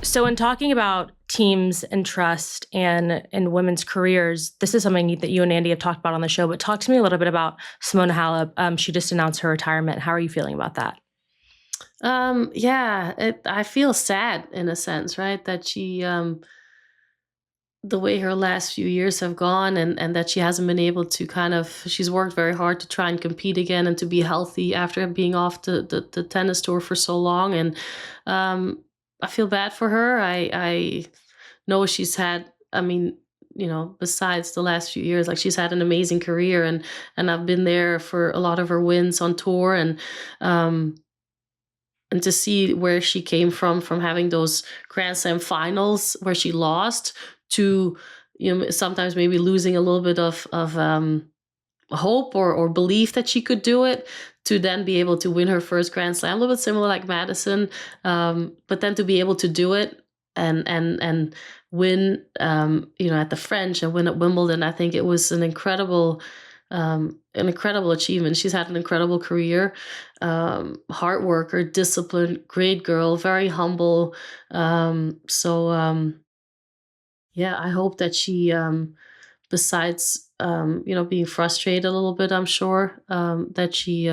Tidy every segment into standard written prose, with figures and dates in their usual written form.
So in talking about teams and trust and women's careers, this is something that you and Andy have talked about on the show, but talk to me a little bit about Simona Halep. She just announced her retirement. How are you feeling about that? I feel sad in a sense, right? That the way her last few years have gone, and that she hasn't been able to she's worked very hard to try and compete again and to be healthy after being off the tennis tour for so long. And um, I feel bad for her. I know she's had, I mean, besides the last few years, like she's had an amazing career, and I've been there for a lot of her wins on tour. Um, and to see where she came from having those Grand Slam finals where she lost to, sometimes maybe losing a little bit of hope or belief that she could do it, to then be able to win her first Grand Slam, a little bit similar like Madison, but then to be able to do it and win, at the French and win at Wimbledon. I think it was an incredible achievement. She's had an incredible career, hard worker, disciplined, great girl, very humble. Yeah, I hope that she, besides, being frustrated a little bit, I'm sure, that she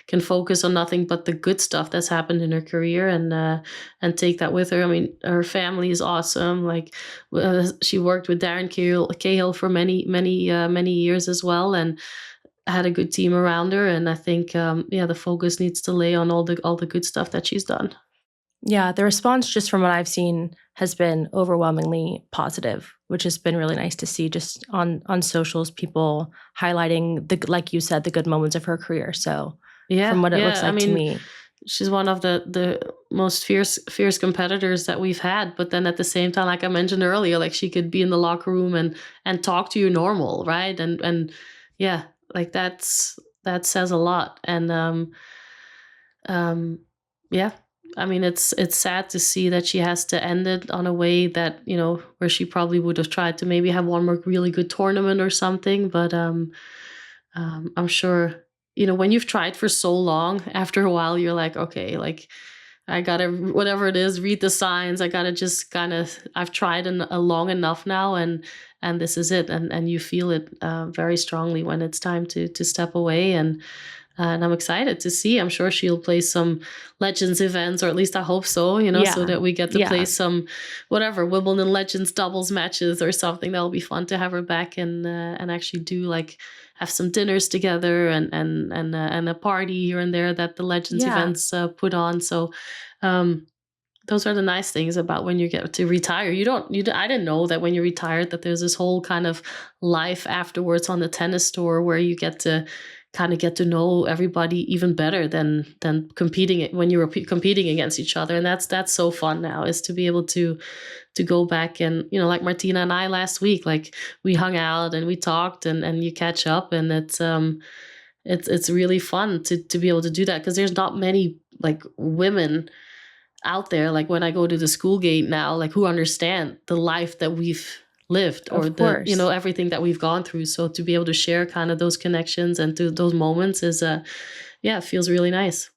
can focus on nothing but the good stuff that's happened in her career, and take that with her. I mean, her family is awesome. Like, she worked with Darren Cahill for many years as well, and had a good team around her. And I think, the focus needs to lay on all the good stuff that she's done. Yeah, the response just from what I've seen has been overwhelmingly positive, which has been really nice to see just on socials, people highlighting like you said, the good moments of her career. So from Yeah, what it looks yeah. I like to mean, me, she's one of the most fierce competitors that we've had. But then at the same time, like I mentioned earlier, like she could be in the locker room and talk to you normal, right? And yeah, like that says a lot. And um, yeah. I mean, it's sad to see that she has to end it on a way that, where she probably would have tried to maybe have one more really good tournament or something. But I'm sure, when you've tried for so long, after a while, you're like, okay, like I gotta, whatever it is, read the signs. I gotta just I've tried long enough now, and this is it. And you feel it very strongly when it's time to step away. And I'm excited to see. I'm sure she'll play some Legends events, or at least I hope so, so yeah, that we get to play yeah. some, whatever, Wimbledon Legends doubles matches or something. That'll be fun to have her back, and actually do, like, have some dinners together, and a party here and there that the Legends Yeah. events put on. So um, those are the nice things about when you get to retire. I didn't know that when you're retired that there's this whole kind of life afterwards on the tennis tour, where you get to know everybody even better than when you were competing against each other. And that's so fun now, is to be able to go back, and, like Martina and I last week, like we hung out and we talked, and you catch up, and it's really fun to be able to do that, because there's not many, like, women out there, like when I go to the school gate now, like, who understand the life that we've lived, or Of course. everything that we've gone through. So to be able to share kind of those connections and to those moments is yeah, it feels really nice.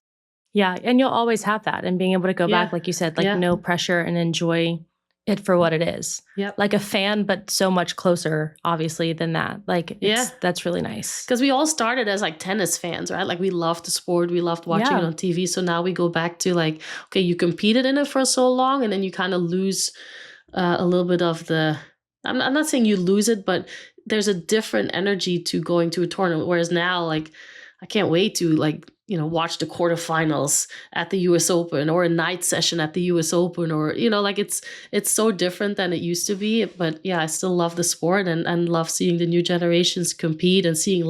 Yeah, and you'll always have that, and being able to go back, Yeah. like you said, like, Yeah. no pressure, and enjoy it for what it is. Yep. Like a fan, but so much closer, obviously, than that. Like, Yeah. that's really nice. Because we all started as, like, tennis fans, right? Like, we loved the sport, we loved watching it Yeah. on TV. So now we go back to, like, okay, you competed in it for so long, and then you kind of lose a little bit of the. I'm not saying you lose it, but there's a different energy to going to a tournament. Whereas now, like, I can't wait to, like, watch the quarterfinals at the US Open, or a night session at the US Open, or, like, it's so different than it used to be. But yeah, I still love the sport, and love seeing the new generations compete, and seeing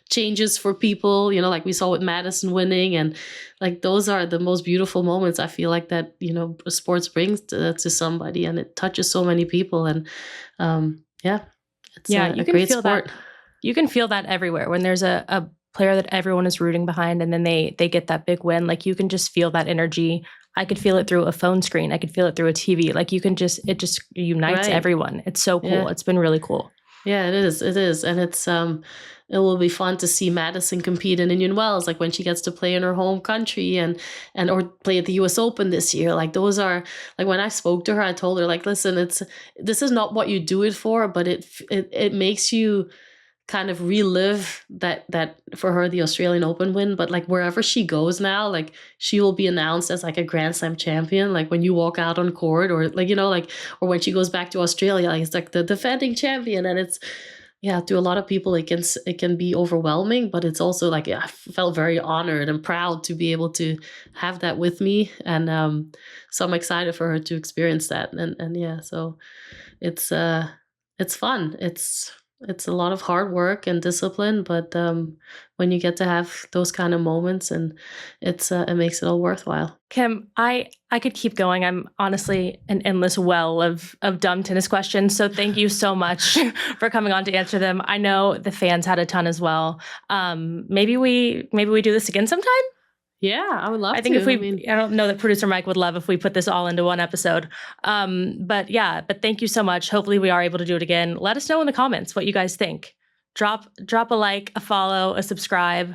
changes for people, like we saw with Madison winning. And, like, those are the most beautiful moments, I feel like, that, sports brings to somebody, and it touches so many people. And yeah, it's Yeah, a you can great feel that. sport. You can feel that everywhere when there's a player that everyone is rooting behind, and then they get that big win. Like, you can just feel that energy. I could feel it through a phone screen. I could feel it through a TV. Like, it just unites Right. everyone. It's so cool. Yeah. It's been really cool. Yeah, it is. It is. And it will be fun to see Madison compete in Indian Wells, like when she gets to play in her home country and or play at the US Open this year. Like those are like when I spoke to her, I told her like, listen, this is not what you do it for, but it makes you kind of relive that for her the Australian Open win, but like wherever she goes now, like she will be announced as like a Grand Slam champion, like when you walk out on court, or like, you know, like, or when she goes back to Australia, like it's like the defending champion. And it's, yeah, to a lot of people it can be overwhelming, but it's also like, yeah, I felt very honored and proud to be able to have that with me. And so I'm excited for her to experience that. And yeah, so it's fun. It's a lot of hard work and discipline, but when you get to have those kind of moments, and it makes it all worthwhile. Kim, I could keep going. I'm honestly an endless well of dumb tennis questions. So thank you so much for coming on to answer them. I know the fans had a ton as well. Maybe we do this again sometime. Yeah, I would love to. I think I don't know that producer Mike would love if we put this all into one episode. But thank you so much. Hopefully we are able to do it again. Let us know in the comments what you guys think. Drop a like, a follow, a subscribe.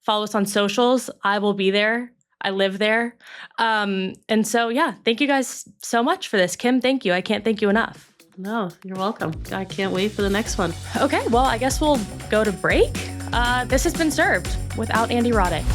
Follow us on socials. I will be there. I live there. And so, yeah, thank you guys so much for this. Kim, thank you. I can't thank you enough. No, you're welcome. I can't wait for the next one. Okay, well, I guess we'll go to break. This has been Served without Andy Roddick.